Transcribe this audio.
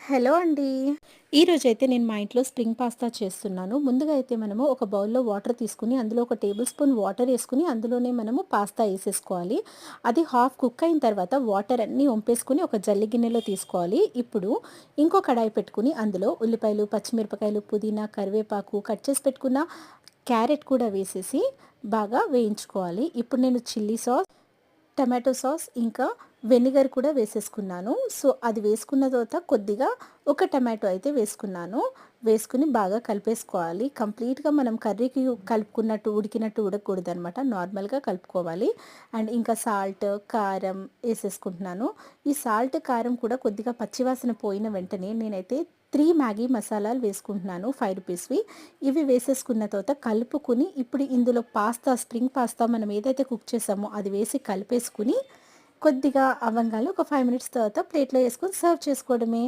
Hello అండి. ఈరోజైతే నేను మా ఇంట్లో స్ప్రింగ్ పాస్తా చేస్తున్నాను. ముందుగా అయితే మనము ఒక బౌల్‌లో వాటర్ తీసుకొని, అందులో ఒక టేబుల్ స్పూన్ వాటర్ ఏసుకొని, అందులోనే మనము పాస్తా ఏసేసుకోవాలి. అది హాఫ్ కుక్ అయిన తర్వాత వాటర్ అన్నీ వంపేసుకొని ఒక జల్లి గిన్నెలో తీసుకోవాలి. ఇప్పుడు ఇంకో కడాయి పెట్టుకొని, అందులో ఉల్లిపాయలు, పచ్చిమిరపకాయలు, పుదీనా, కరివేపాకు, కట్ చేసి పెట్టుకున్న క్యారెట్ కూడా వేసేసి బాగా వేయించుకోవాలి. ఇప్పుడు నేను చిల్లీ సాస్, టమాటో సాస్ ఇంకా వెనిగర్ కూడా వేసేసుకున్నాను. సో, అది వేసుకున్న తర్వాత కొద్దిగా ఒక టమాటో అయితే వేసుకున్నాను. వేసుకొని బాగా కలిపేసుకోవాలి. కంప్లీట్‌గా మనం కర్రీకి కలుపుకున్నట్టు ఉడికినట్టు ఉడకకూడదనమాట. నార్మల్‌గా కలుపుకోవాలి. అండ్ ఇంకా సాల్ట్, కారం ఏసేసుకుంటున్నాను. ఈ సాల్ట్, కారం కూడా కొద్దిగా పచ్చివాసన పోయిన వెంటనే నేనైతే 3 మ్యాగీ మసాలాలు వేసుకుంటున్నాను 5 రూపీస్‌వి. ఇవి వేసేసుకున్న తర్వాత కలుపుకొని ఇప్పుడు ఇందులో స్ప్రింగ్ పాస్తా మనం ఏదైతే కుక్ చేసామో అది వేసి కలిపేసుకొని కొద్దిగా అవ్వంగానే ఒక 5 మినిట్స్ తర్వాత ప్లేట్‌లో యేసుకొని సర్వ్ చేసుకోవడమే.